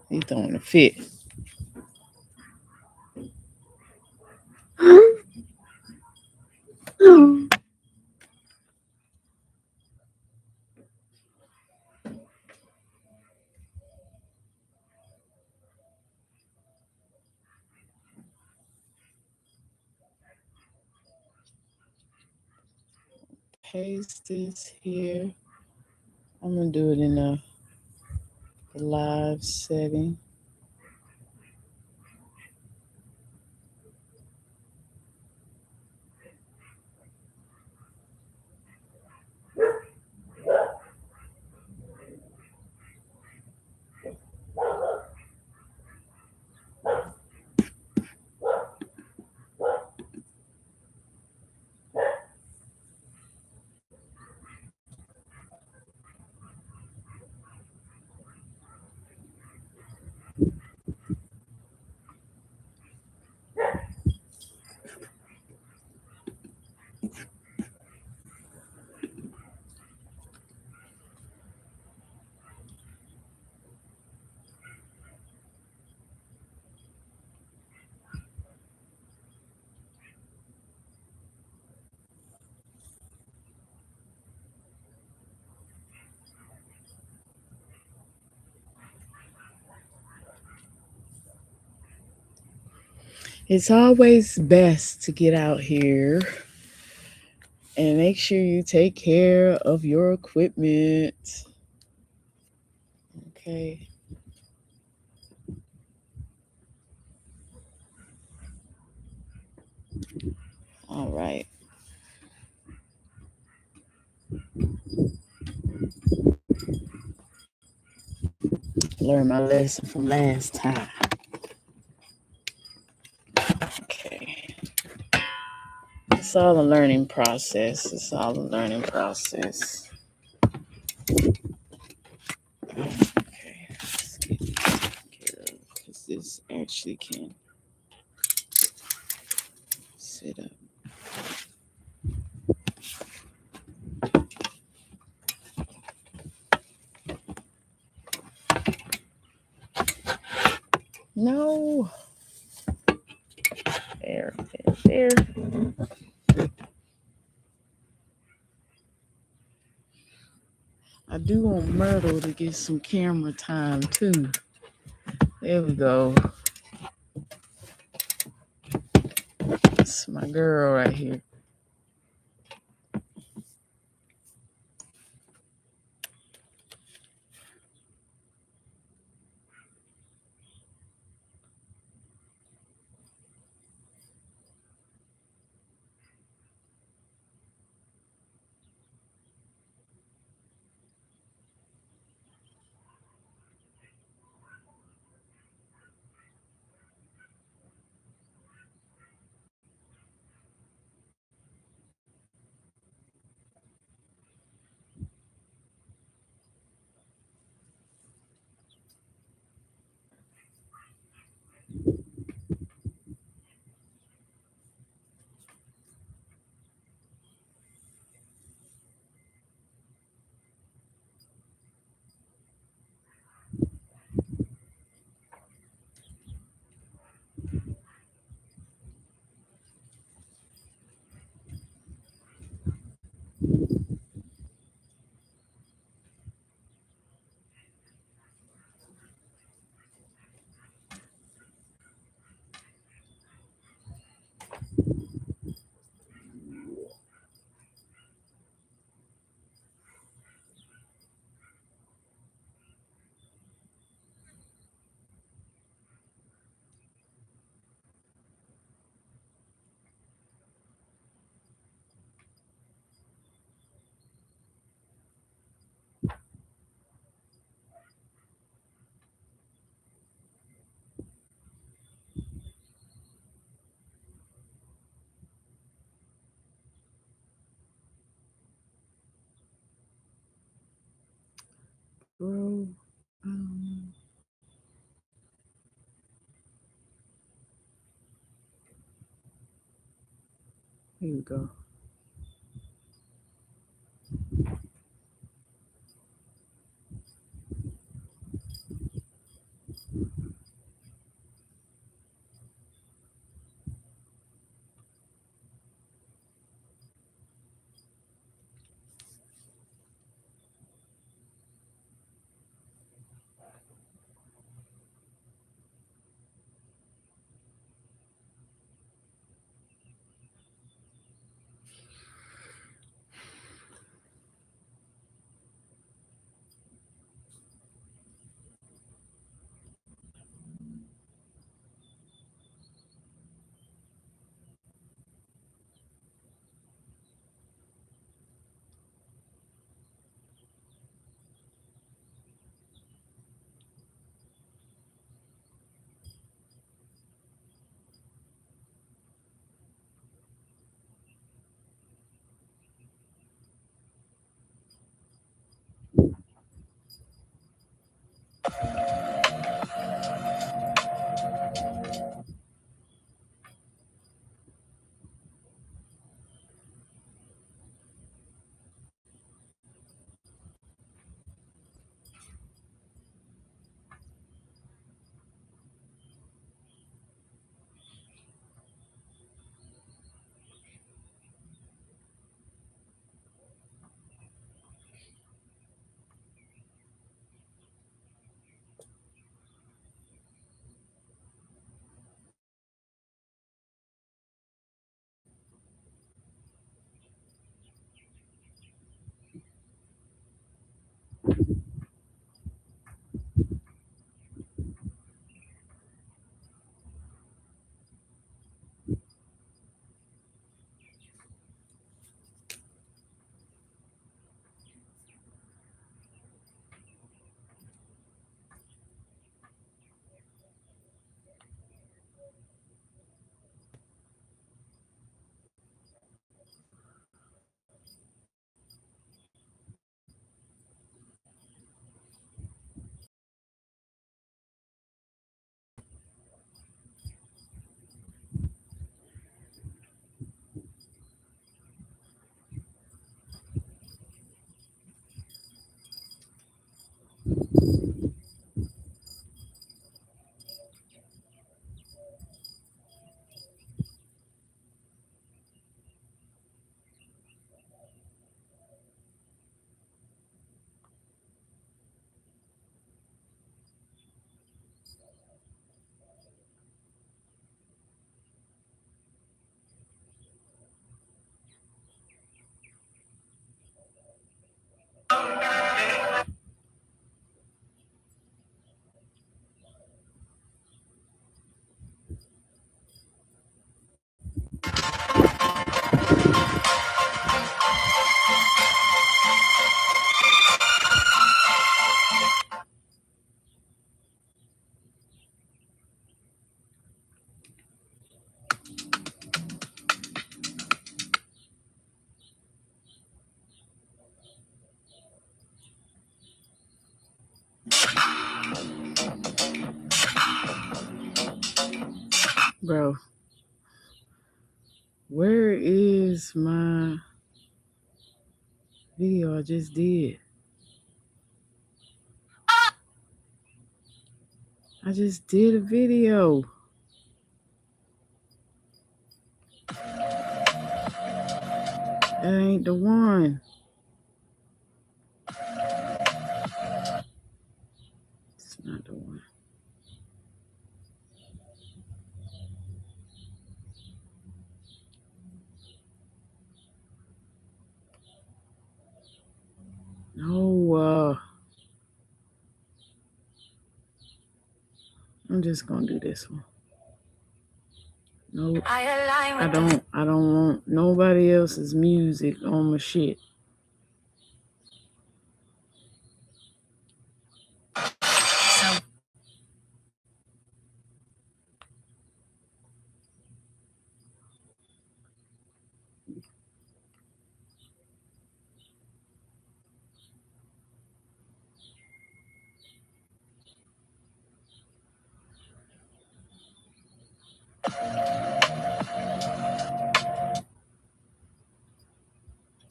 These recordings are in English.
He throwing a fit. Paste this here. I'm gonna do it in a live setting. It's always best to get out here and make sure you take care of your equipment. Okay. All right. Learn my lesson from last time. Okay. It's all a learning process. It's all a learning process. Okay. Let's get this taken care of because this actually can sit up. No. There, there, there. I do want Myrtle to get some camera time too. There we go. That's my girl right here. Bro, here we go. Bro, where is my video I just did? I just did a video. That ain't the one. It's not the one. No, I'm just gonna do this one. Nope. I don't want nobody else's music on my shit.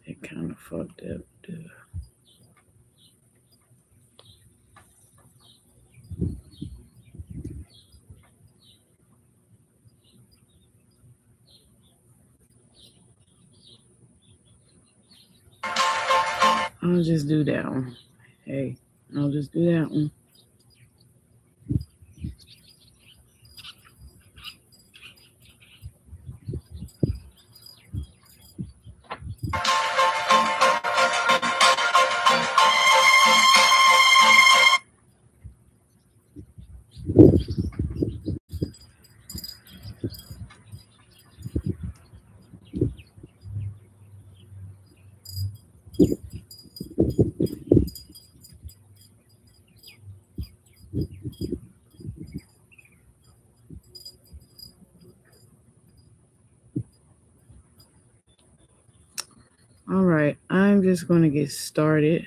It kind of fucked up. Dude. I'll just do that one. Hey, I'll just do that one. All right, I'm just going to get started.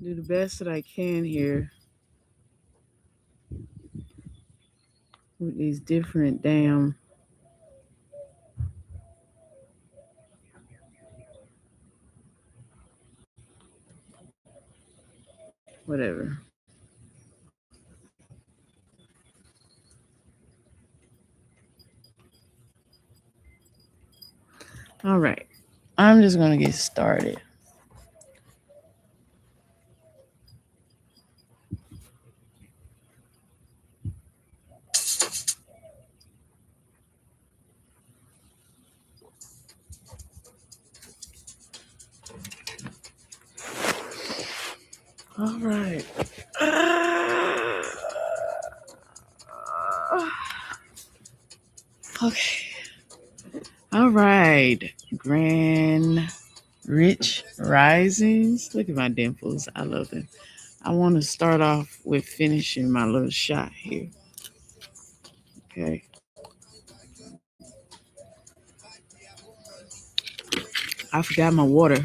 Do the best that I can here with these different damn whatever. All right, I'm just going to get started. All right. Okay. All right. Grand Rich Risings. Look at my dimples. I love them. I want to start off with finishing my little shot here. Okay. I forgot my water.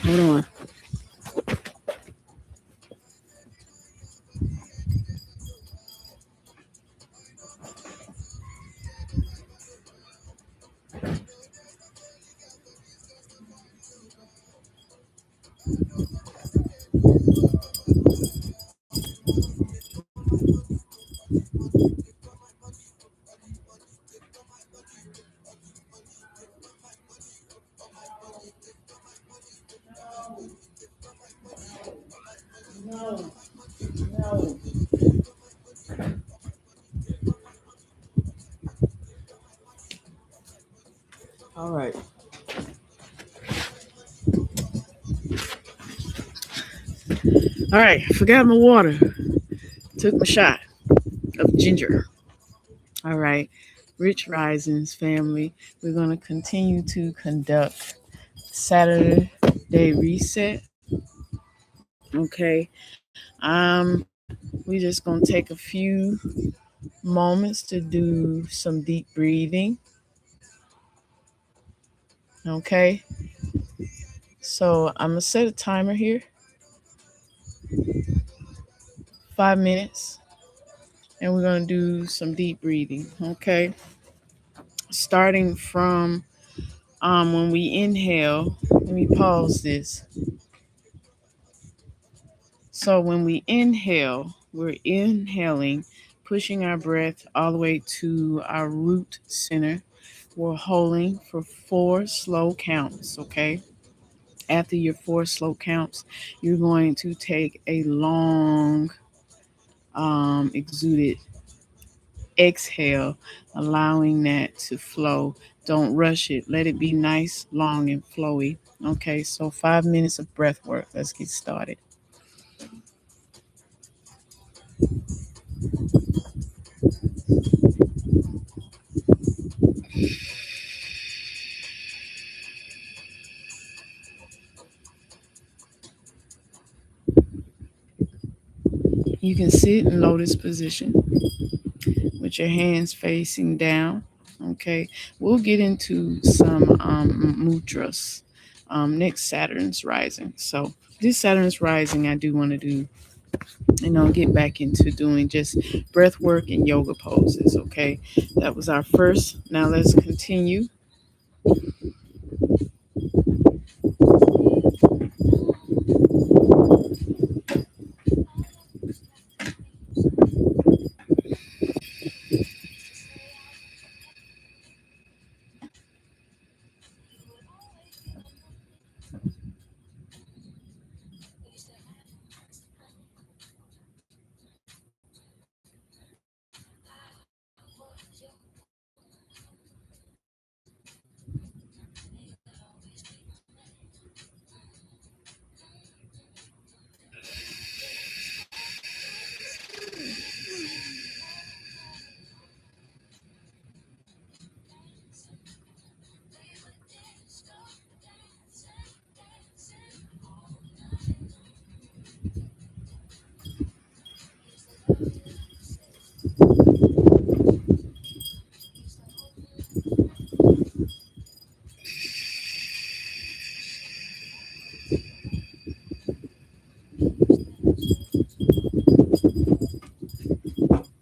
Hold on. All right. All right. Forgot my water. Took my shot of ginger. All right. Rich Risings family. We're going to continue to conduct Saturday reset. Okay. We just going to take a few moments to do some deep breathing. Okay. So I'm going to set a timer here, 5 minutes, and we're going to do some deep breathing. Okay. Starting from when we inhale, let me pause this. So when we inhale, we're inhaling, pushing our breath all the way to our root center. We're holding for 4 slow counts, okay? After your 4 slow counts, you're going to take a long exuded exhale, allowing that to flow. Don't rush it. Let it be nice, long, and flowy. Okay, so 5 minutes of breath work. Let's get started. You can sit in lotus position with your hands facing down. Okay, we'll get into some mudras next Saturn's rising. So this Saturn's rising, I do want to do, get back into doing just breath work and yoga poses. Okay, that was our first. Now let's continue.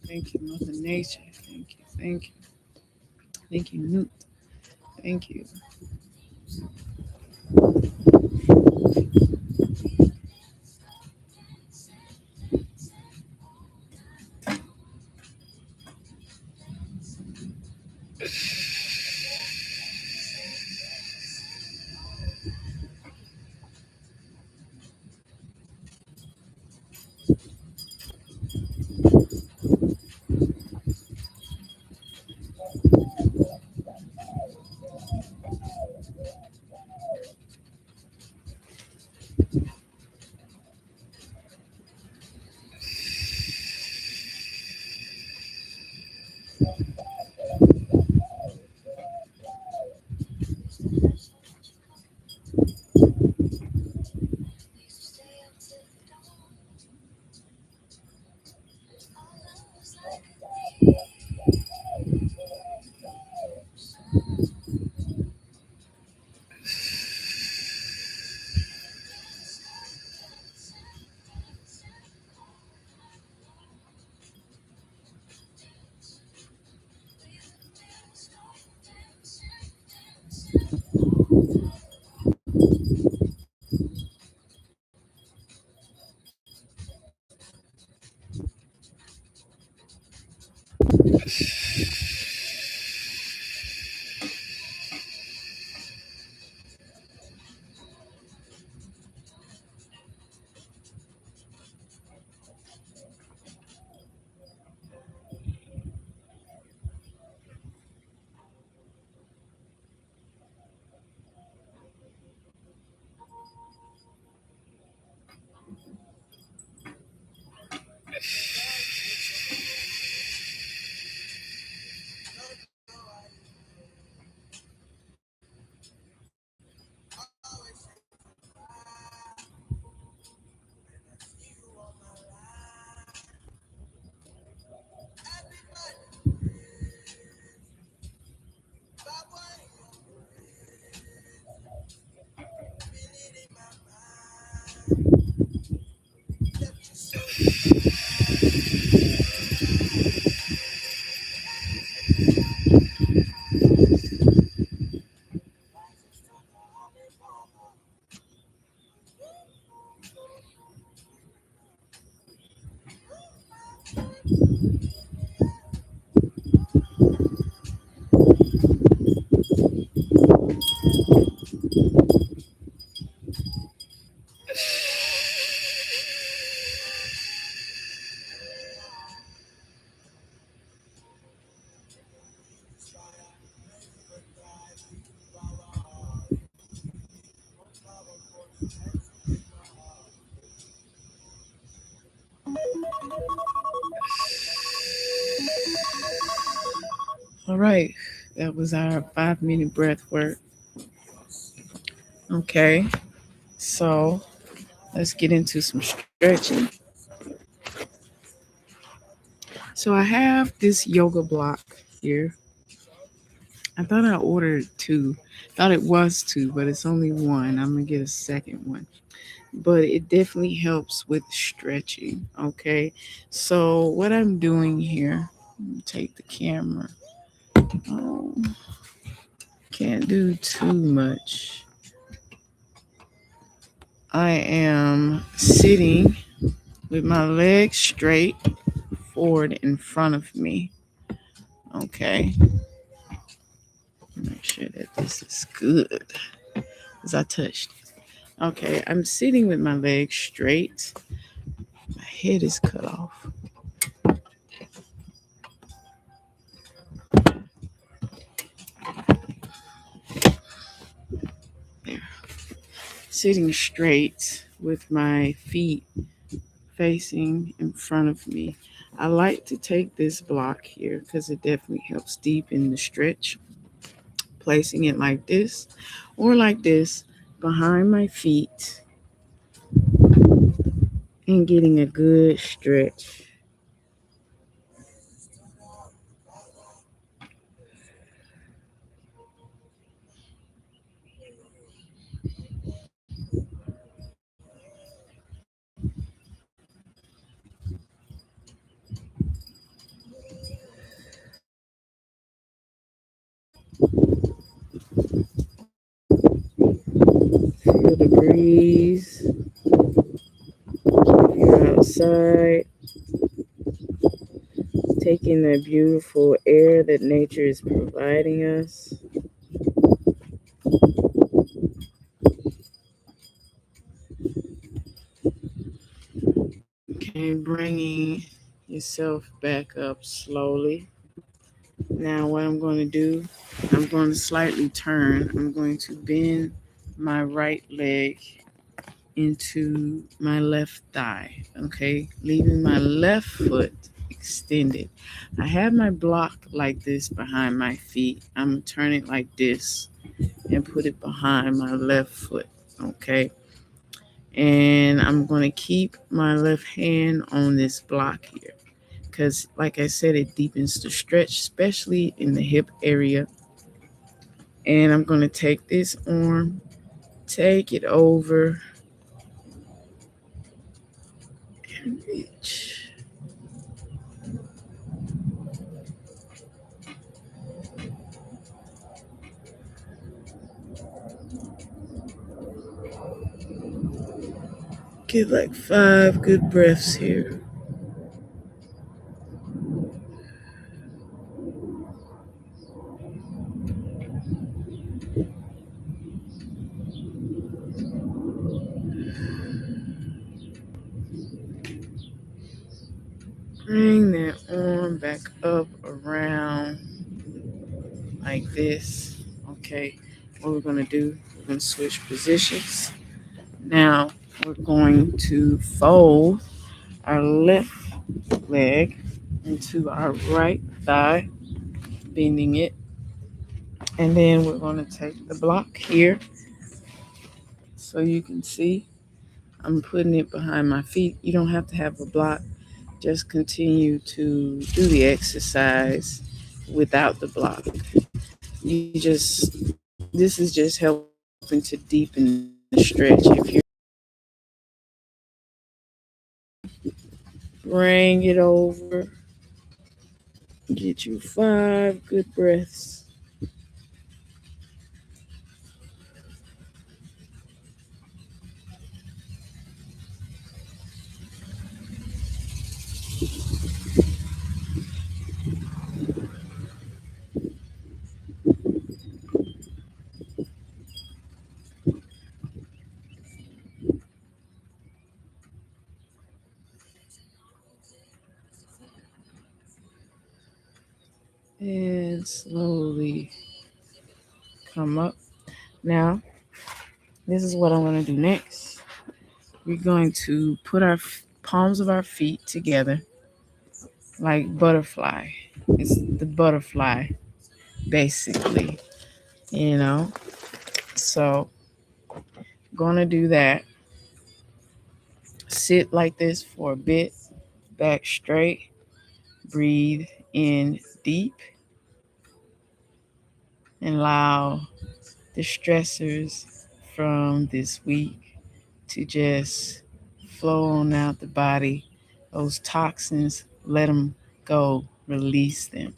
Thank you, Mother Nature. Thank you. Thank you. Thank you, Newt. Thank you. All right, that was our 5 minute breath work. Okay, so let's get into some stretching. So I have this yoga block here. I thought I ordered two. Thought it was two, but it's only one. I'm gonna get a second one. But it definitely helps with stretching. Okay. So what I'm doing here, let me take the camera. Oh, can't do too much. I am sitting with my legs straight forward in front of me. Okay. Make sure that this is good as I touched. Okay, I'm sitting with my legs straight. My head is cut off. There. Sitting straight with my feet facing in front of me. I like to take this block here because it definitely helps deepen the stretch. Placing it like this or like this behind my feet and getting a good stretch. Feel the breeze. If you're outside, taking the beautiful air that nature is providing us. Okay, bringing yourself back up slowly. Now, what I'm going to do, I'm going to slightly turn. I'm going to bend my right leg into my left thigh, okay, leaving my left foot extended. I have my block like this behind my feet. I'm going to turn it like this and put it behind my left foot, okay? And I'm going to keep my left hand on this block here because, like I said, it deepens the stretch, especially in the hip area. And I'm going to take this arm, take it over, and reach. Get like 5 good breaths here. Bring that arm back up around like this. Okay, what we're going to do, we're going to switch positions. Now, we're going to fold our left leg into our right thigh, bending it. And then we're going to take the block here so you can see I'm putting it behind my feet. You don't have to have a block. Just continue to do the exercise without the block. You just, this is just helping to deepen the stretch. If you bring it over, Get you 5 good breaths. And slowly come up. Now, this is what I'm going to do next. We're going to put our palms of our feet together like butterfly. It's the butterfly, basically, you know. So, gonna do that. Sit like this for a bit, back straight. Breathe in deep and allow the stressors from this week to just flow on out the body. Those toxins, let them go, release them.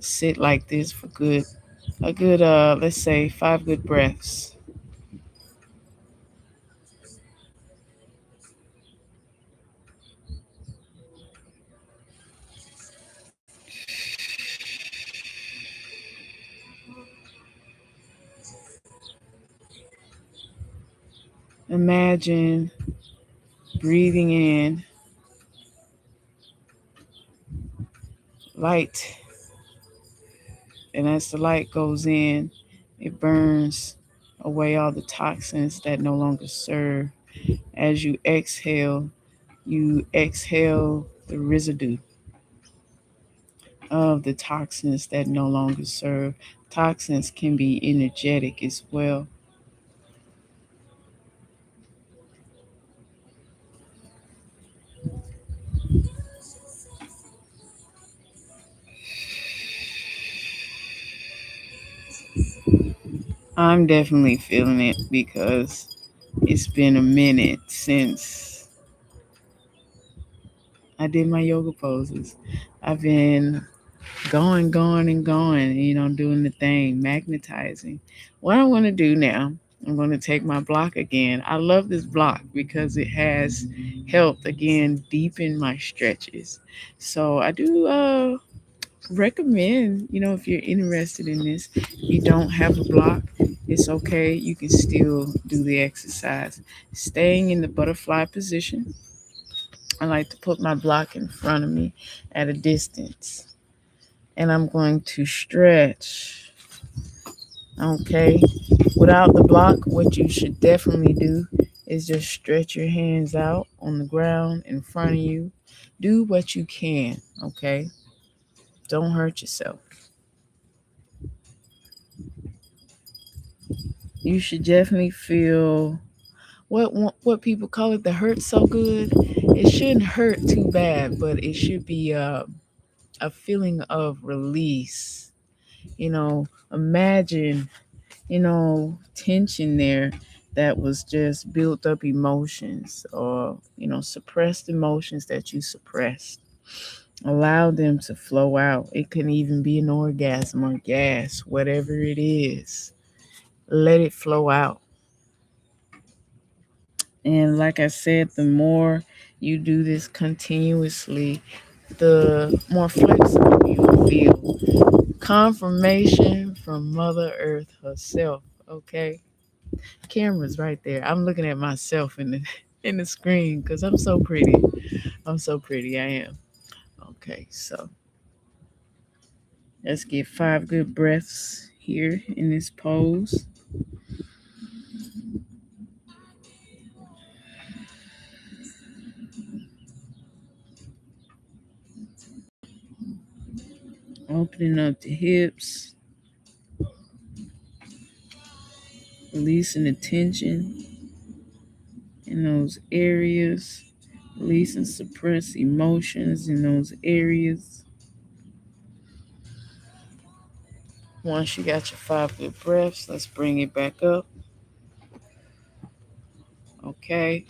Sit like this for a good, let's say 5 good breaths. Imagine breathing in light, and as the light goes in, it burns away all the toxins that no longer serve. As you exhale the residue of the toxins that no longer serve. Toxins can be energetic as well. I'm definitely feeling it because it's been a minute since I did my yoga poses. I've been going, and going, doing the thing, magnetizing. What I want to do now, I'm going to take my block again. I love this block because it has helped again deepen my stretches. So I do recommend, if you're interested in this, you don't have a block, it's okay. You can still do the exercise. Staying in the butterfly position, I like to put my block in front of me at a distance, and I'm going to stretch. Okay. Without the block, what you should definitely do is just stretch your hands out on the ground in front of you. Do what you can. Okay. Don't hurt yourself. You should definitely feel what people call it, the hurt so good. It shouldn't hurt too bad, but it should be a feeling of release. Imagine, tension there that was just built up emotions, or, suppressed emotions that you suppressed. Allow them to flow out. It can even be an orgasm or gas, whatever it is. Let it flow out. And like I said, the more you do this continuously, the more flexible you feel. Confirmation from Mother Earth herself. Okay, camera's right there. I'm looking at myself in the in the screen because I'm so pretty. I'm so pretty. I am. Okay, so let's get 5 good breaths here in this pose. Opening up the hips, releasing the tension in those areas, releasing suppressed emotions in those areas. Once you got your 5 good breaths, let's bring it back up. Okay.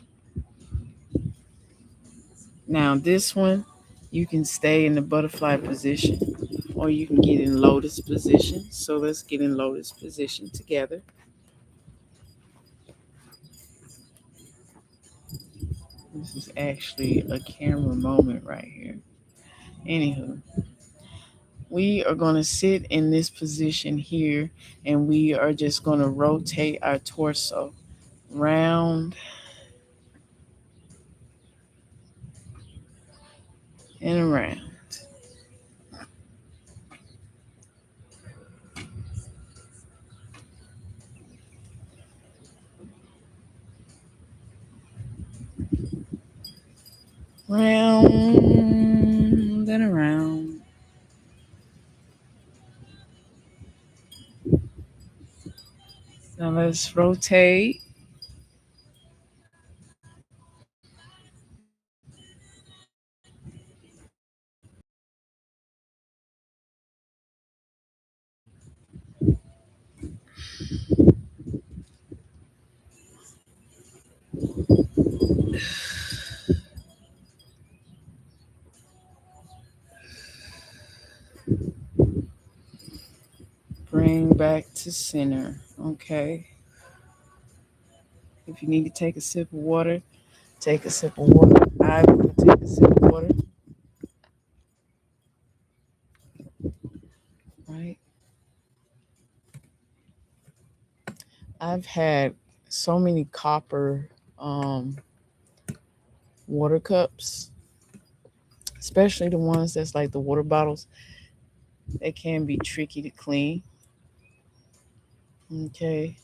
Now, this one, you can stay in the butterfly position or you can get in lotus position. So let's get in lotus position together. This is actually a camera moment right here. Anywho, we are going to sit in this position here, and we are just going to rotate our torso round and around. Round and around. Now let's rotate. Bring back to center. Okay. If you need to take a sip of water, take a sip of water. I will take a sip of water. Right. I've had so many copper um, water cups, especially the ones that's like the water bottles. They can be tricky to clean. Okay.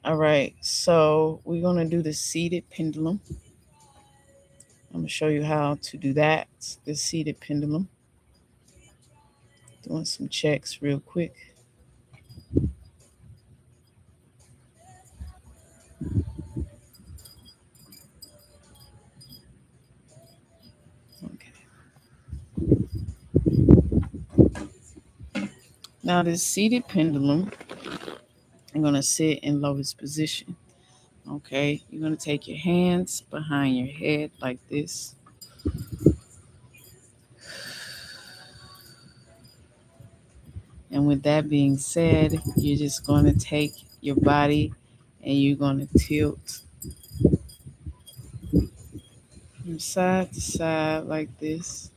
All right. So we're going to do the seated pendulum. I'm going to show you how to do that. The seated pendulum. Doing some checks real quick. Okay. Now, this seated pendulum, I'm going to sit in lotus position. Okay. You're going to take your hands behind your head like this. And with that being said, you're just going to take your body and you're going to tilt from side to side like this.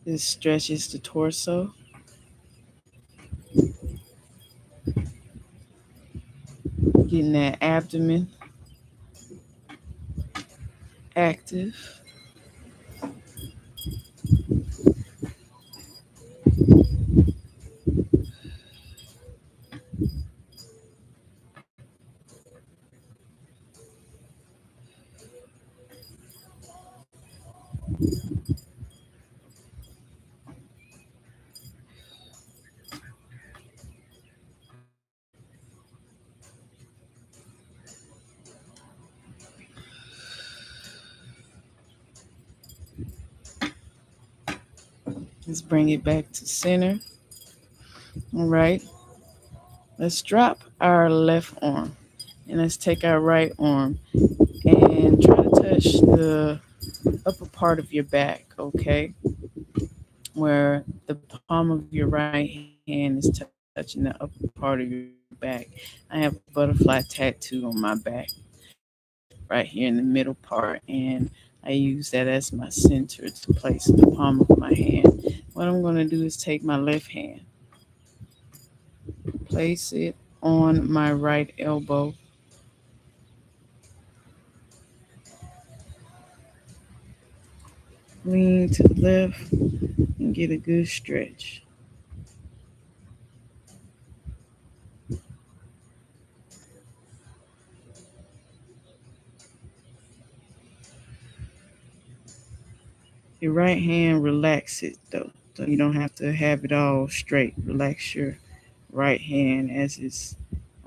This stretches the torso, getting that abdomen active. Let's bring it back to center. All right. Let's drop our left arm and let's take our right arm and try to touch the upper part of your back, okay? Where the palm of your right hand is touching the upper part of your back. I have a butterfly tattoo on my back, right here in the middle part, and I use that as my center to place the palm of my hand. What I'm going to do is take my left hand, place it on my right elbow, lean to the left, and get a good stretch. Your right hand, relax it though. So you don't have to have it all straight. Relax your right hand as it's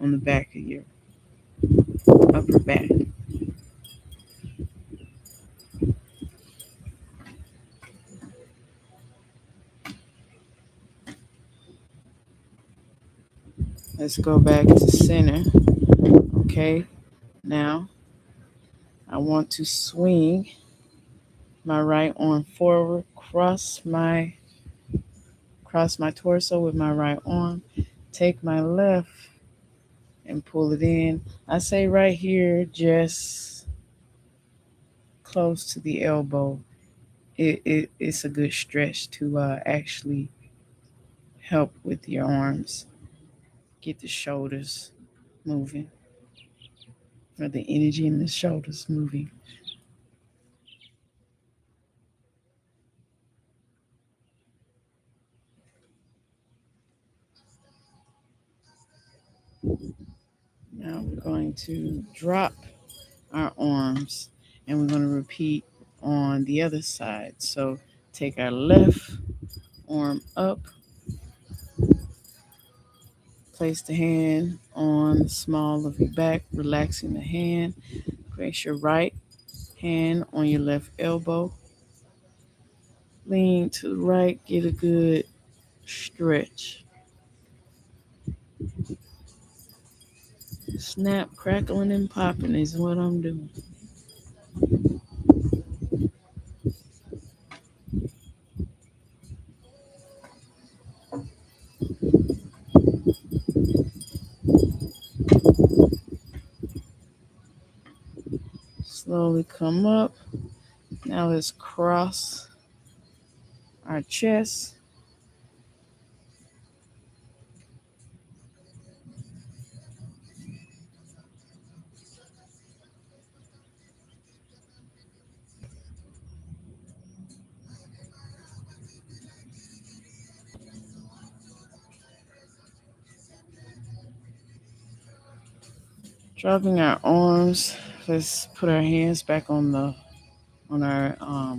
on the back of your upper back. Let's go back to center. Okay. Now I want to swing my right arm forward, cross my torso with my right arm, take my left and pull it in. I say right here, just close to the elbow. It's a good stretch to actually help with your arms, get the shoulders moving, or the energy in the shoulders moving. Now we're going to drop our arms and we're going to repeat on the other side. So take our left arm up, place the hand on the small of your back, relaxing the hand. Place your right hand on your left elbow. Lean to the right, get a good stretch. Snap, crackling, and popping is what I'm doing. Slowly come up. Now let's cross our chest. Dropping our arms. Let's put our hands back on our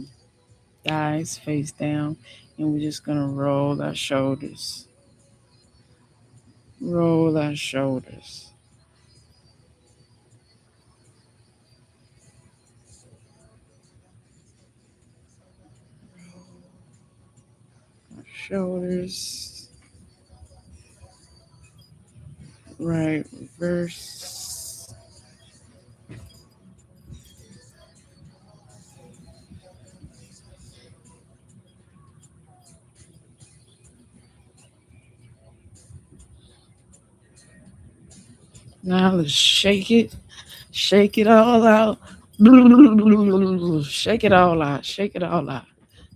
thighs, face down, and we're just gonna roll our shoulders. Roll our shoulders. Our shoulders. Right, reverse. Now let's shake it. Shake it all out. Shake it all out. Shake it all out.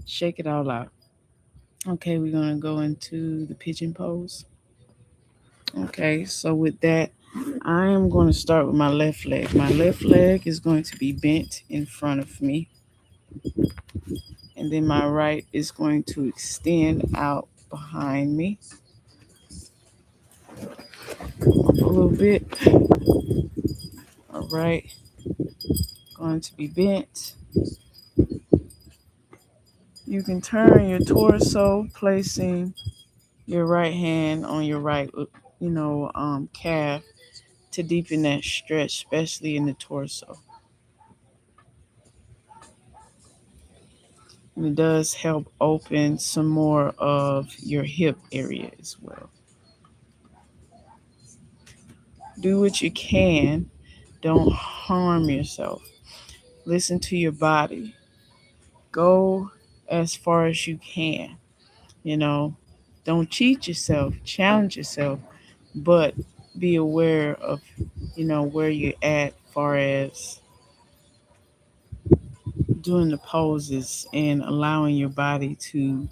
Shake it all out. Okay, we're gonna go into the pigeon pose. Okay, so with that, I am going to start with my left leg. My left leg is going to be bent in front of me, and then my right is going to extend out behind me a little bit. All right, going to be bent. You can turn your torso, placing your right hand on your right, calf to deepen that stretch, especially in the torso. And it does help open some more of your hip area as well. Do what you can. Don't harm yourself. Listen to your body. Go as far as you can. You know, don't cheat yourself, challenge yourself, but be aware of, where you're at far as doing the poses and allowing your body to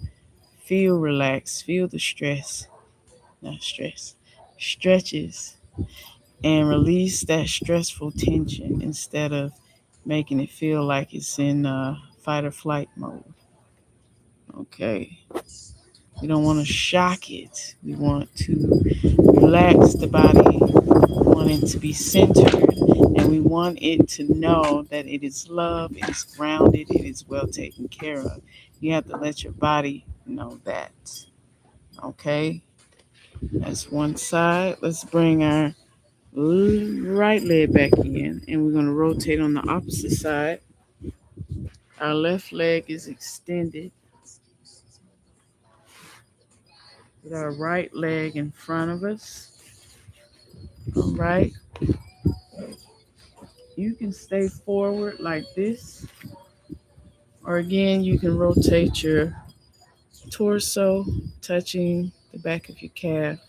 feel relaxed, feel the stress, not stress, stretches, and release that stressful tension instead of making it feel like it's in fight or flight mode. Okay. We don't want to shock it. We want to relax the body. We want it to be centered. And we want it to know that it is loved, it is grounded, it is well taken care of. You have to let your body know that. Okay? That's one side. Let's bring our right leg back in, and we're going to rotate on the opposite side. Our left leg is extended with our right leg in front of us. All right. You can stay forward like this, Or again, you can rotate your torso, touching the back of your calf.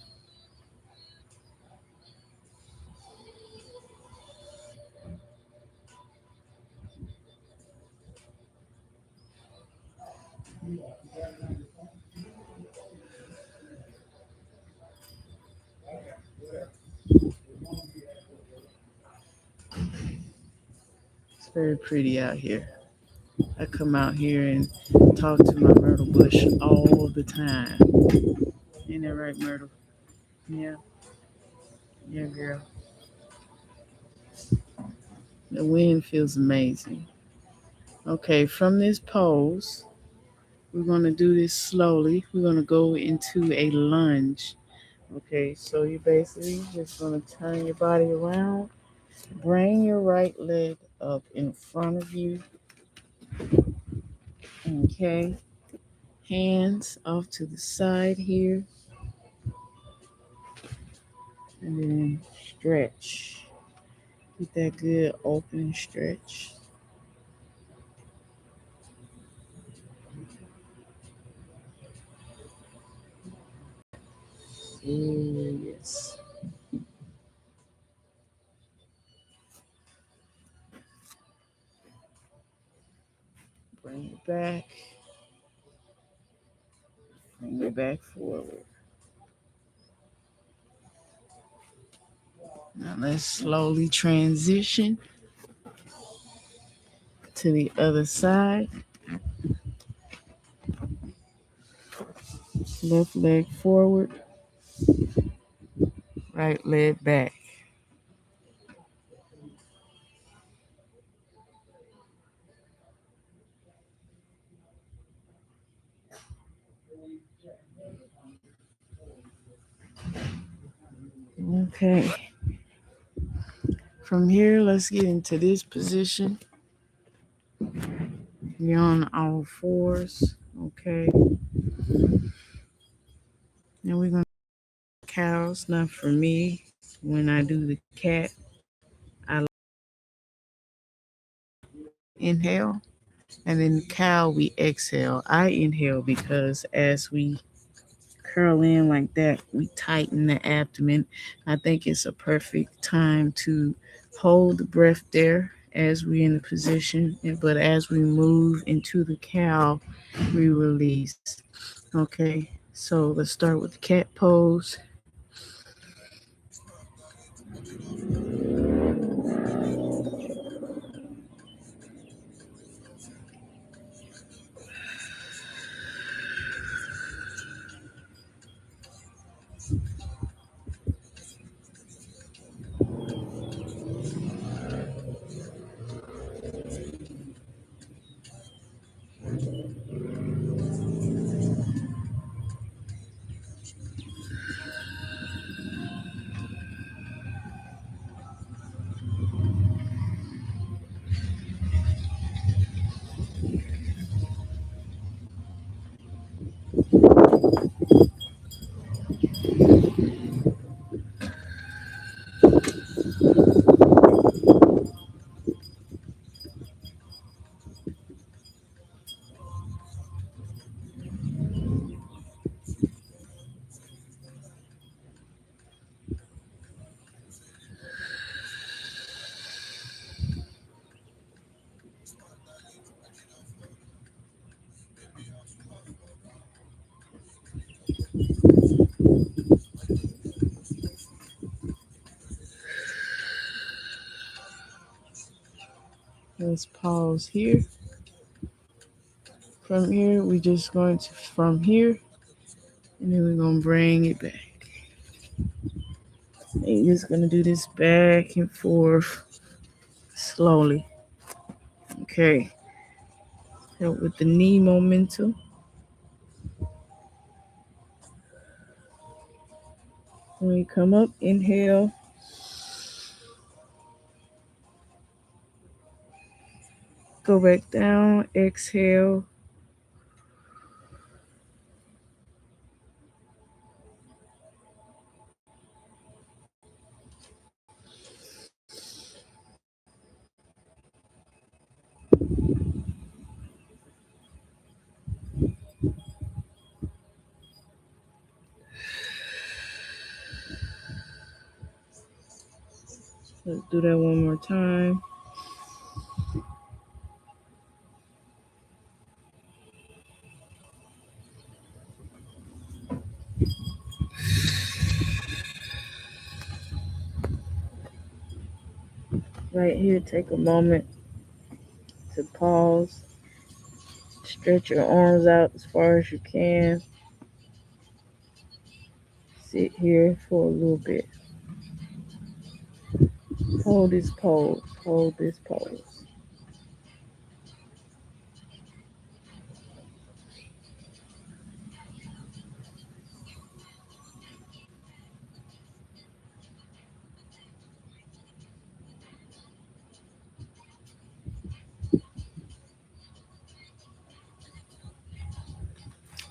It's very pretty out here. I come out here and talk to my myrtle bush all the time. Ain't that right, Myrtle? Yeah, yeah, girl. The wind feels amazing. Okay, from this pose, we're going to do this slowly. We're going to go into a lunge. Okay, so you basically just going to turn your body around, bring your right leg up in front of you. Okay, hands off to the side here, and then stretch. Get that good open stretch. Yes. Bring it back. Bring it back forward. Now let's slowly transition to the other side. Left leg forward, right leg back. Okay. From here, let's get into this position. We're on all fours. Okay. Now we're going to cows. Now for me, when I do the cat, I inhale. And then cow, we exhale. I inhale because as we curl in like that, we tighten the abdomen. I think it's a perfect time to hold the breath there as we're in the position. But as we move into the cow, we release. Okay, so let's start with the cat pose. Let's pause here. From here, we're just going to, from here, and then we're going to bring it back. And you're just going to do this back and forth slowly. Okay. Help with the knee momentum. When we come up, inhale. Go back down, exhale. Let's do that one more time. Right here, take a moment to pause, stretch your arms out as far as you can. Sit here for a little bit. Hold this pose. Hold this pose.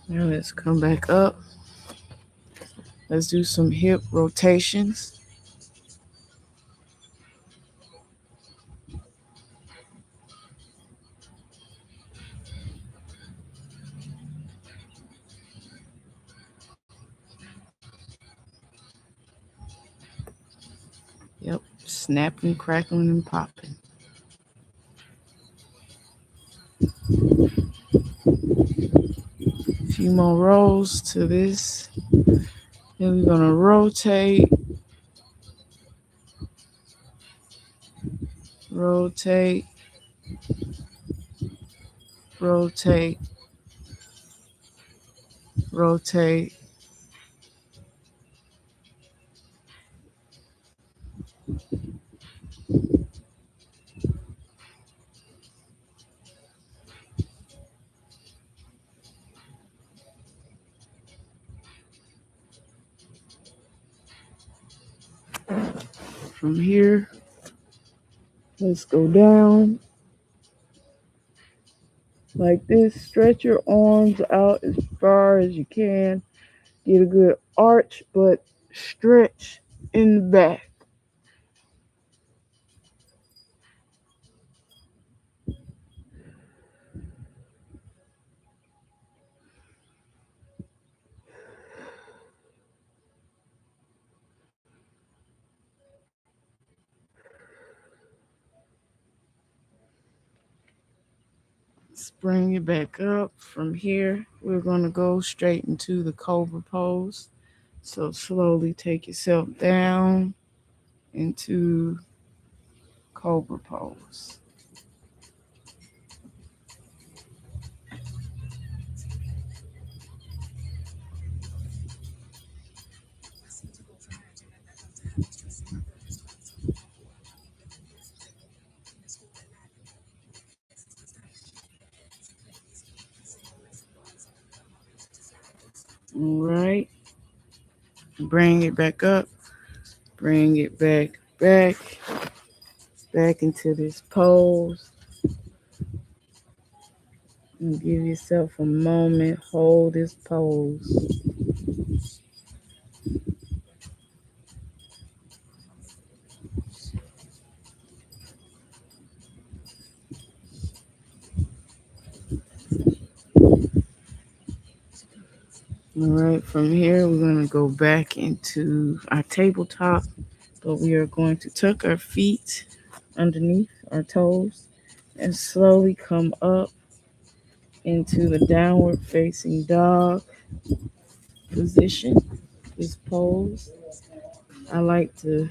Now let's come back up. Let's do some hip rotations. Yep, snapping, crackling, and popping. A few more rolls to this. Then we're gonna rotate, rotate, rotate, rotate. From here, let's go down like this. Stretch your arms out as far as you can. Get a good arch, but stretch in the back. Let's bring it back up. From here, we're going to go straight into the cobra pose. So slowly take yourself down into cobra pose. All right. Bring it back up. Bring it back into this pose. And give yourself a moment. Hold this pose. All right, from here, we're going to go back into our tabletop, but we are going to tuck our feet underneath our toes and slowly come up into the downward facing dog position, this pose. I like to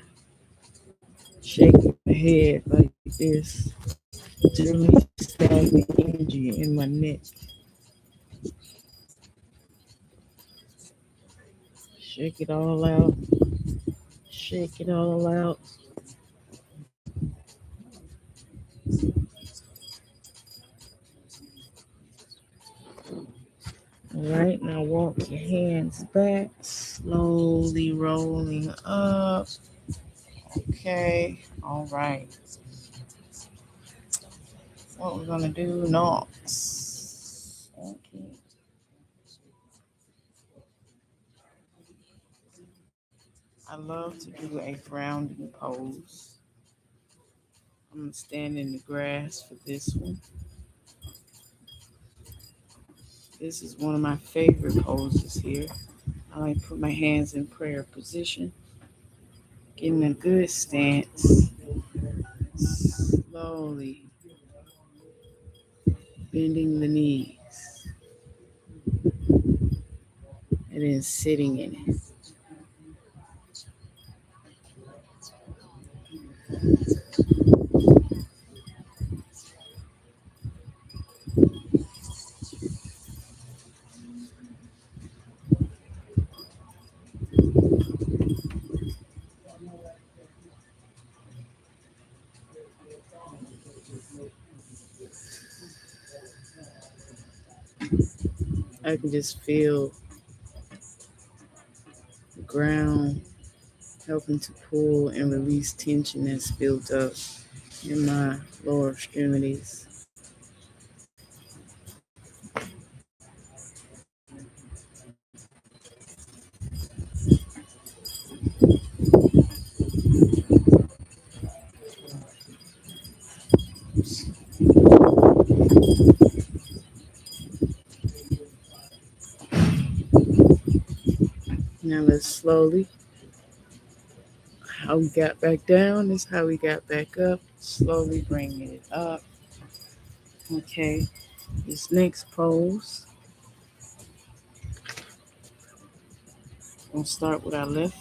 shake my head like this to release stagnant energy in my neck. Shake it all out. Shake it all out. All right, now walk your hands back, slowly rolling up. Okay, all right. What we're gonna do next? Okay. I love to do a grounding pose. I'm gonna stand in the grass for this one. This is one of my favorite poses here. I like to put my hands in prayer position, getting a good stance. Slowly bending the knees and then sitting in it. I can just feel the ground helping to pull and release tension that's built up in my lower extremities. Now let's slowly, how we got back down is how we got back up. Slowly bringing it up. Okay, this next pose, we'll start with our left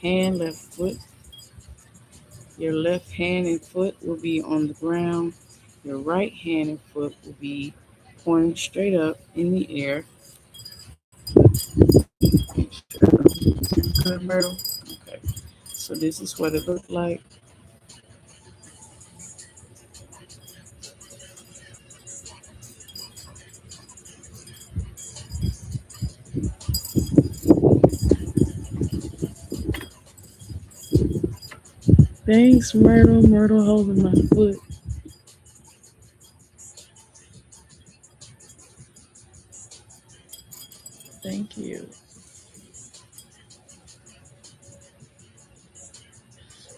hand, left foot. Your left hand and foot will be on the ground. Your right hand and foot will be pointing straight up in the air. Good, Myrtle. Okay. So this is what it looked like. Thanks, Myrtle. Myrtle holding my foot. Thank you.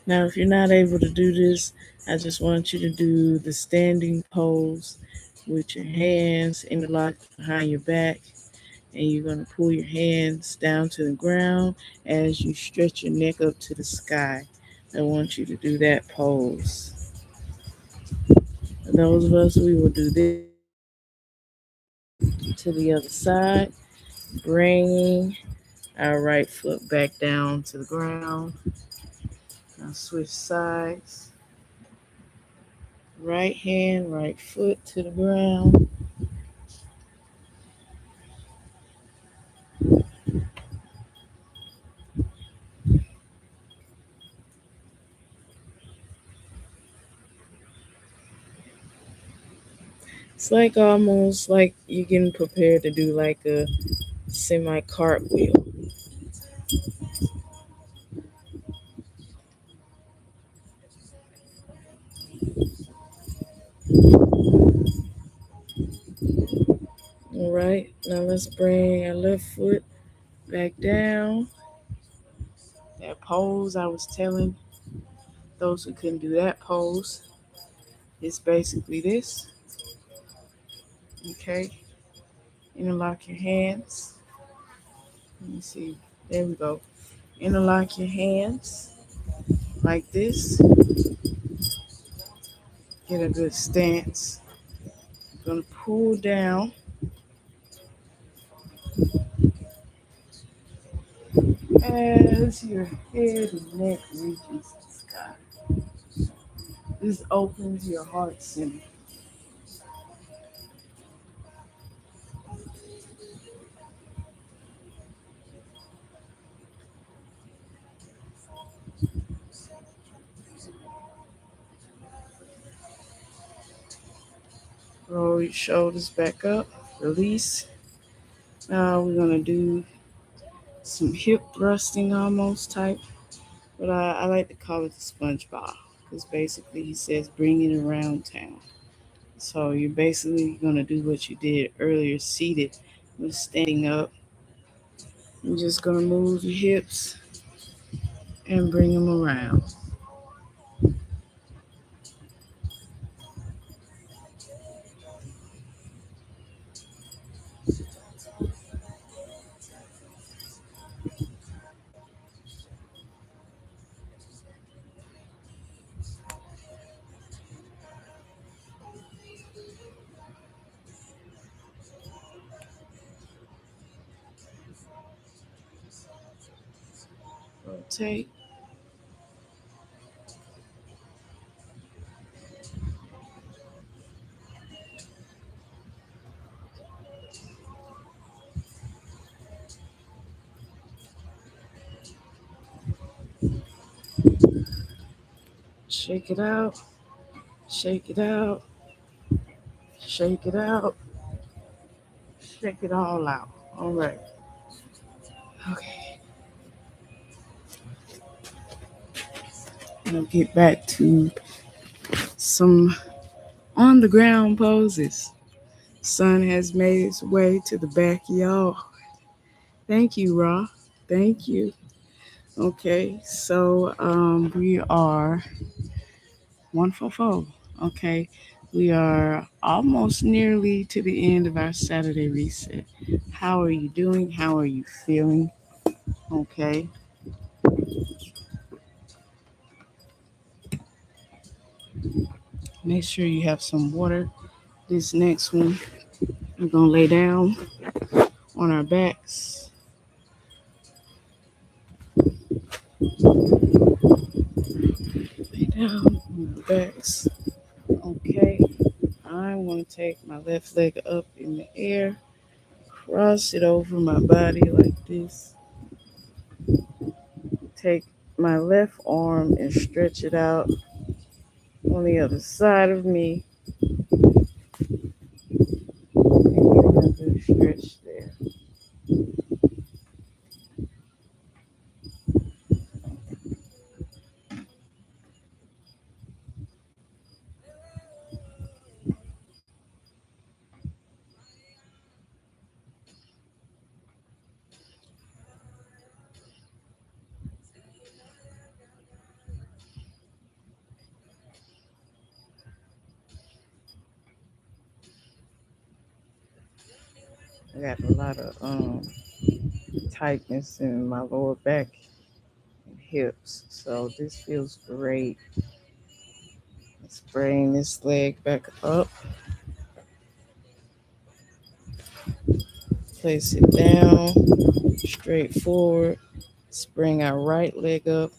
Now, if you're not able to do this, I just want you to do the standing pose with your hands interlocked behind your back, and you're going to pull your hands down to the ground as you stretch your neck up to the sky. I want you to do that pose. For those of us, we will do this to the other side, bringing our right foot back down to the ground. Now switch sides. Right hand, right foot to the ground. It's like almost like you're getting prepared to do like a semi cartwheel. All right, now let's bring our left foot back down. That pose I was telling those who couldn't do that pose is basically this. Okay, interlock your hands. Let me see. There we go. Interlock your hands like this. Get a good stance. Gonna pull down as your head and neck reaches the sky. This opens your heart center. Roll your shoulders back up. Release. Now we're gonna do some hip thrusting almost type, but I like to call it the SpongeBob because basically he says bring it around town. So you're basically gonna do what you did earlier, seated, with standing up. You're just gonna move your hips and bring them around. rotate. Shake it out, shake it out, shake it out, shake it all out. All right. Okay. I'll get back to some on the ground poses. Sun has made its way to the backyard. Thank you, Ra. Thank you. Okay, so we are 144. Okay, we are almost nearly to the end of our Saturday reset. How are you doing? How are you feeling? Okay, make sure you have some water. This next one, we're gonna lay down on our backs. Lay down on our backs. Okay, I want to take my left leg up in the air, cross it over my body like this. Take my left arm and stretch it out on the other side of me. And get another stretch there. I got a lot of tightness in my lower back and hips, so this feels great. Let's bring this leg back up, place it down, straight forward. Let's bring our right leg up,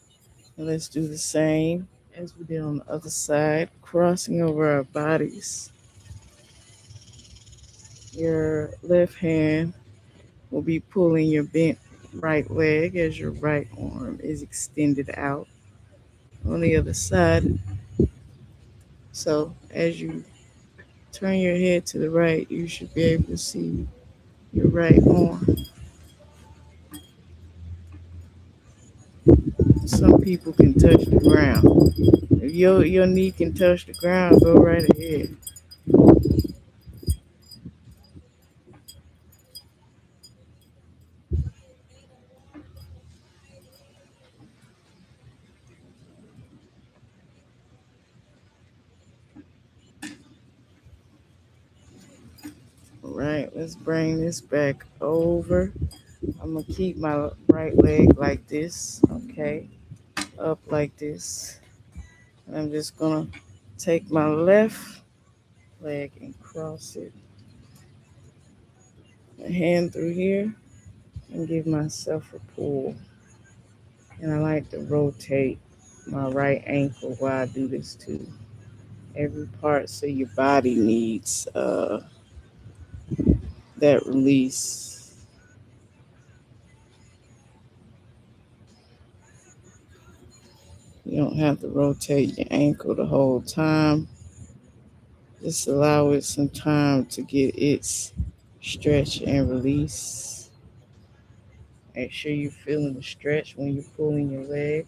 and let's do the same as we did on the other side, crossing over our bodies. Your left hand will be pulling your bent right leg as your right arm is extended out on the other side. So as you turn your head to the right, you should be able to see your right arm. Some people can touch the ground. If your knee can touch the ground, go right ahead. All right, let's bring this back over. I'm gonna keep my right leg like this, okay, up like this. And I'm just gonna take my left leg and cross it, a hand through here, and give myself a pull. And I like to rotate my right ankle while I do this too. Every part so your body needs that release. You don't have to rotate your ankle the whole time. Just allow it some time to get its stretch and release. Make sure you're feeling the stretch when you're pulling your leg.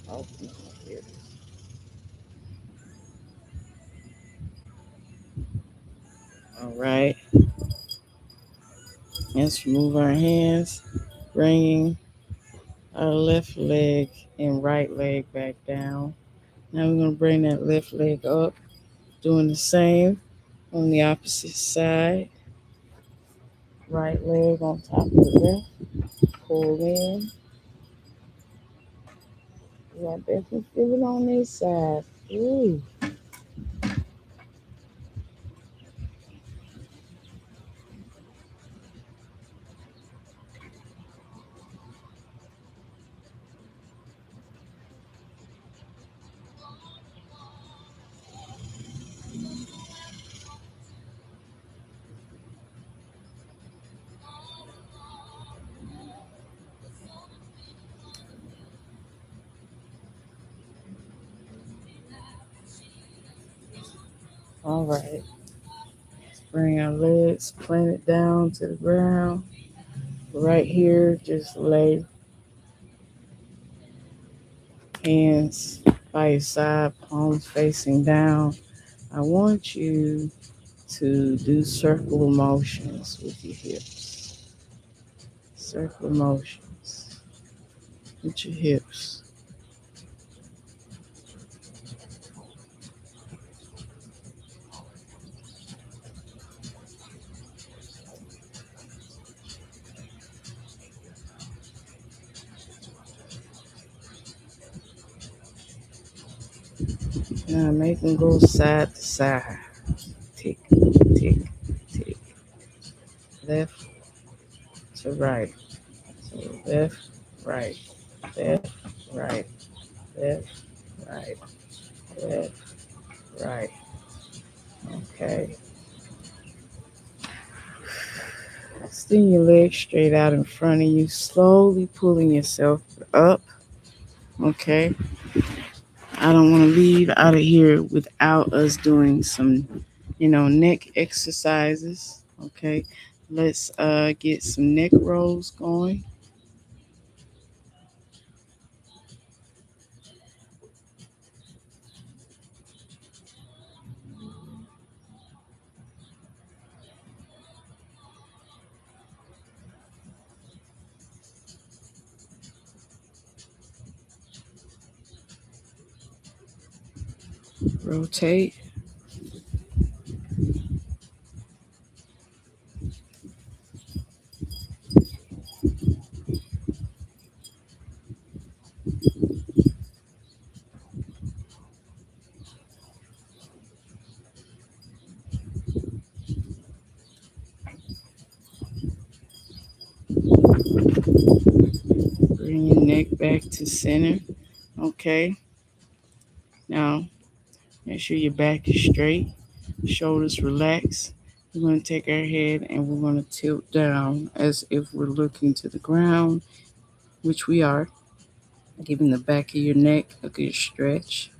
Oh, no, here it is. All right. Let's move our hands, bringing our left leg and right leg back down. Now we're going to bring that left leg up, doing the same on the opposite side. Right leg on top of the left, pull in. Yeah, I definitely feel it on this side. Ooh, All right. Bring our legs, plant it down to the ground. Right here, just lay hands by your side, palms facing down. I want you to do circle motions with your hips. Circle motions with your hips. Now make them go side to side. Tick, tick, tick. Left to right. So left, right, left, right, left, right, left, right. Okay. Extend your legs straight out in front of you, slowly pulling yourself up. Okay. I don't want to leave out of here without us doing some, neck exercises. Okay. Let's get some neck rolls going. Rotate. Bring your neck back to center. Okay. Now, make sure your back is straight, shoulders relaxed. We're going to take our head and we're going to tilt down as if we're looking to the ground, which we are, giving the back of your neck a good stretch.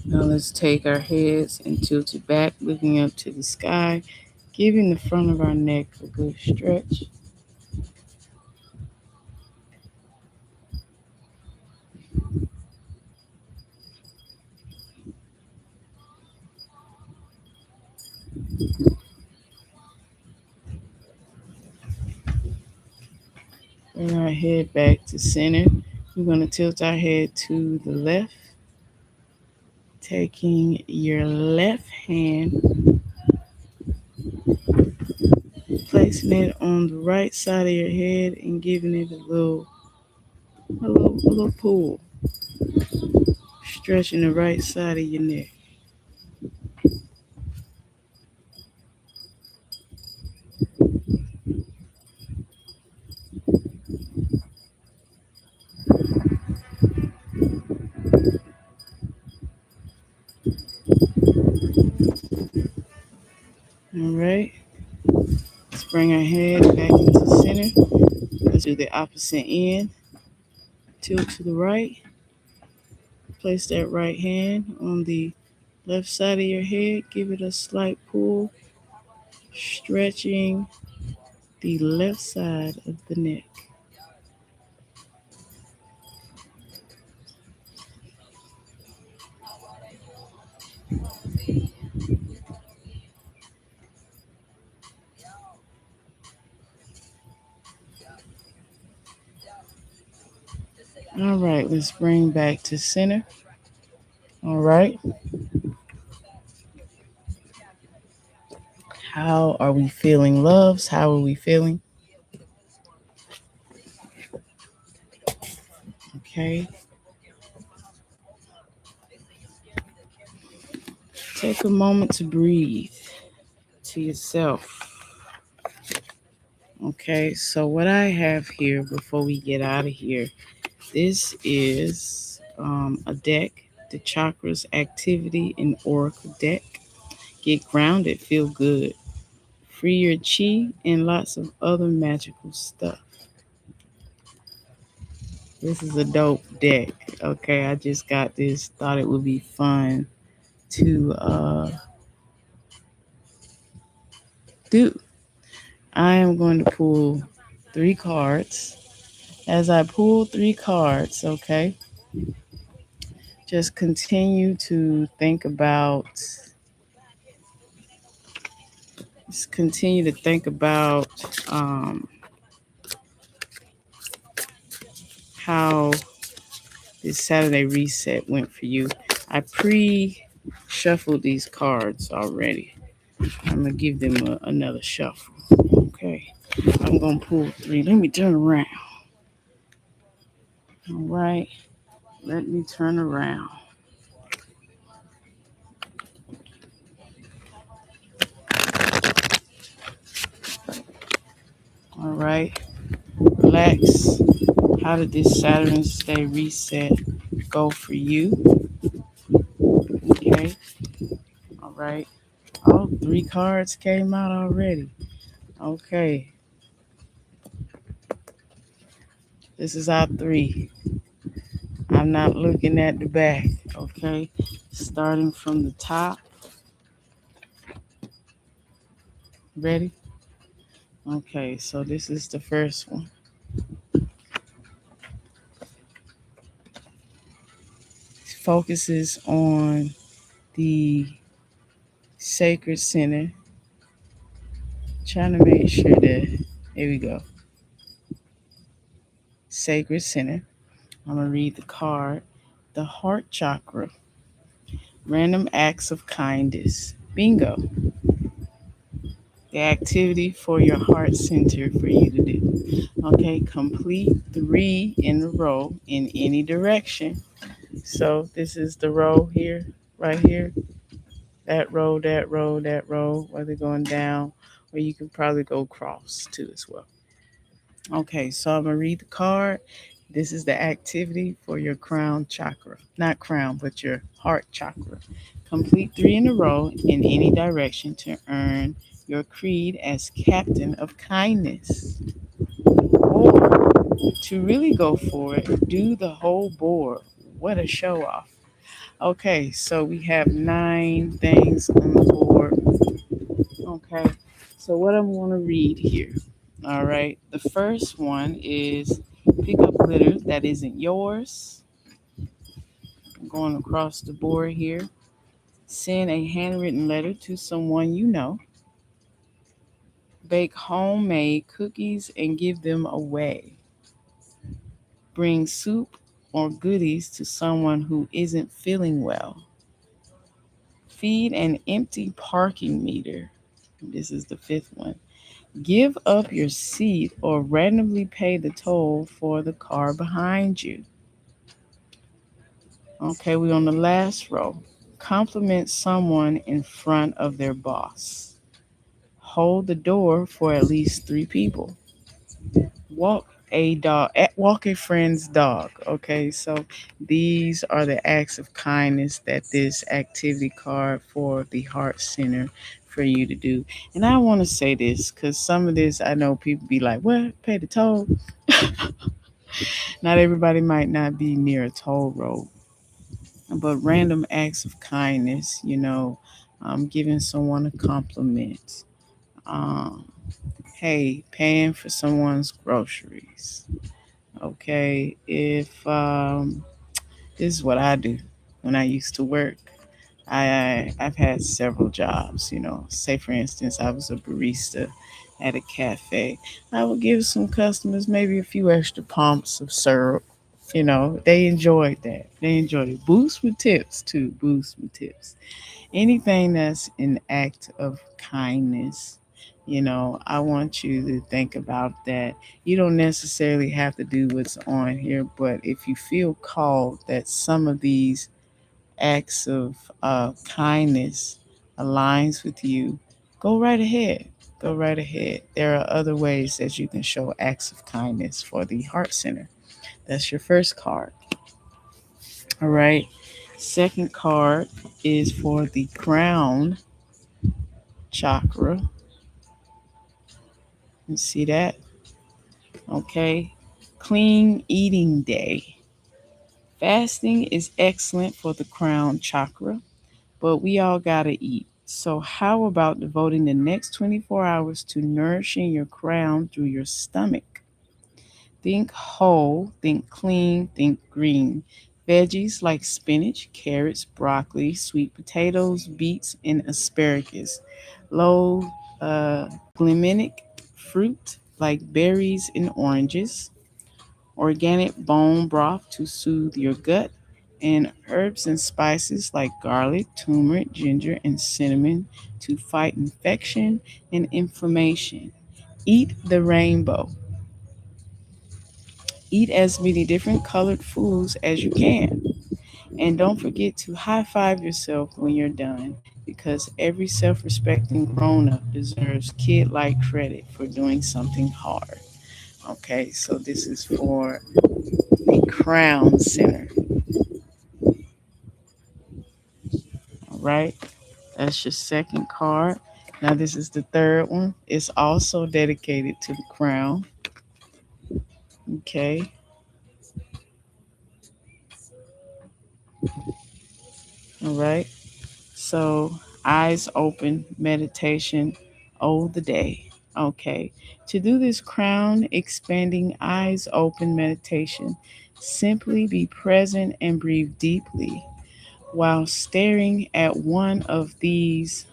Now let's take our heads and tilt it back, looking up to the sky, giving the front of our neck a good stretch. Bring our head back to center. We're going to tilt our head to the left, taking your left hand, placing it on the right side of your head and giving it a little pull, stretching the right side of your neck. All right. Let's bring our head back into center. Let's do the opposite end. Tilt to the right. Place that right hand on the left side of your head. Give it a slight pull, stretching the left side of the neck. All right, let's bring back to center. All right. How are we feeling, loves? How are we feeling? Okay. Take a moment to breathe to yourself. Okay, so what I have here before we get out of here, this is a deck the chakras activity in Oracle deck. Get grounded, feel good. Free your chi and lots of other magical stuff. This is a dope deck. Okay, I just got this. Thought it would be fun to do. I am going to pull 3 cards. As I pull 3 cards, okay, just continue to think about, just continue to think about how this Saturday reset went for you. I pre shuffled these cards already. I'm going to give them another shuffle. Okay. I'm going to pull 3. Let me turn around. All right. Let me turn around. All right. Relax. How did this Saturn's Day reset go for you? Okay. All right. Oh, 3 cards came out already. Okay. This is our 3. I'm not looking at the back. Okay. Starting from the top. Ready? Okay. So this is the first one. It focuses on the sacred center. Trying to make sure that, here we go. Sacred center. I'm going to read the card. The heart chakra. Random acts of kindness. Bingo. The activity for your heart center for you to do. Okay, complete 3 in a row in any direction. So this is the row here, right here. That row, that row, that row, whether going down, or you can probably go across too as well. Okay, so I'm gonna read the card. This is the activity for your crown chakra. Not crown, but your heart chakra. Complete 3 in a row in any direction to earn your creed as captain of kindness. Or to really go for it, do the whole board. What a show off. Okay, so we have 9 things on the board. Okay, so what I'm going to read here. All right, the first one is pick up litter that isn't yours. I'm going across the board here. Send a handwritten letter to someone you know. Bake homemade cookies and give them away. Bring soup or goodies to someone who isn't feeling well. Feed an empty parking meter. This is the 5th one. Give up your seat or randomly pay the toll for the car behind you. Okay, we're on the last row. Compliment someone in front of their boss. Hold the door for at least 3 people. Walk a friend's dog. Okay, so these are the acts of kindness that this activity card for the heart center for you to do. And I want to say this because some of this I know people be like, "What? Pay the toll?" Not everybody might not be near a toll road, but random acts of kindness, giving someone a compliment. Um, hey, paying for someone's groceries. Okay, if this is what I do when I used to work. I've had several jobs. Say for instance, I was a barista at a cafe. I would give some customers maybe a few extra pumps of syrup. They enjoyed that. They enjoyed it. Boost with tips too. Boost with tips. Anything that's an act of kindness. I want you to think about that. You don't necessarily have to do what's on here, but if you feel called that some of these acts of kindness aligns with you, go right ahead. Go right ahead. There are other ways that you can show acts of kindness for the heart center. That's your first card. All right. Second card is for the crown chakra. You see that? Okay. Clean eating day. Fasting is excellent for the crown chakra, but we all gotta eat. So, how about devoting the next 24 hours to nourishing your crown through your stomach? Think whole, think clean, think green. Veggies like spinach, carrots, broccoli, sweet potatoes, beets, and asparagus. Low glycemic fruit like berries and oranges. Organic bone broth to soothe your gut. And herbs and spices like garlic, turmeric, ginger, and cinnamon to fight infection and inflammation. Eat the rainbow. Eat as many different colored foods as you can. And don't forget to high five yourself when you're done because every self respecting grown up deserves kid like credit for doing something hard. Okay, so this is for the Crown Center. All right, that's your second card. Now, this is the third one. It's also dedicated to the crown. Okay, all right. So, eyes open, meditation, oh, the day. Okay. To do this crown expanding eyes open meditation, simply be present and breathe deeply while staring at one of these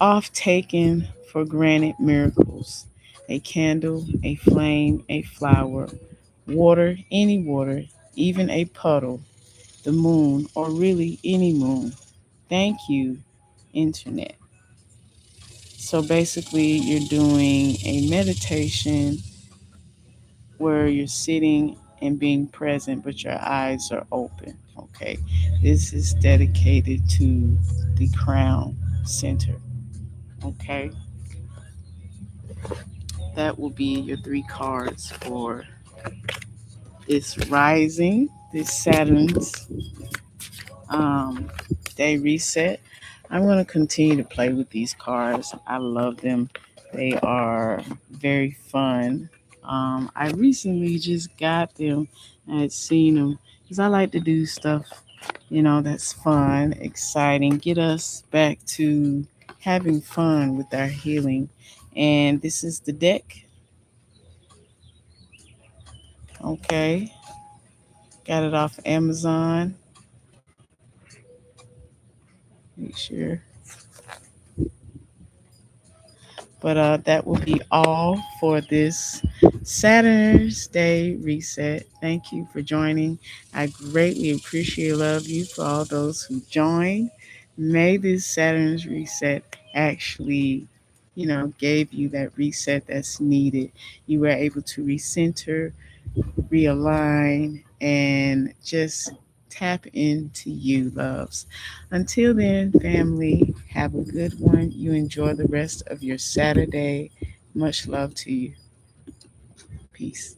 oft taken for granted miracles: a candle, a flame, a flower, water, any water, even a puddle, the moon, or really any moon. Thank you, Internet. So basically, you're doing a meditation where you're sitting and being present, but your eyes are open. Okay, this is dedicated to the crown center. Okay, that will be your three cards for this rising, this Saturn's um, day reset. I'm going to continue to play with these cards. I love them. They are very fun. I recently just got them. I had seen them because I like to do stuff, that's fun, exciting, get us back to having fun with our healing. And this is the deck. Okay. Got it off Amazon. Make sure. But that will be all for this Saturn's Day reset. Thank you for joining. I greatly appreciate love you for all those who joined. May this Saturn's reset actually, gave you that reset that's needed. You were able to recenter, realign, and just tap into you, loves. Until then, family, have a good one. You enjoy the rest of your Saturday. Much love to you. Peace.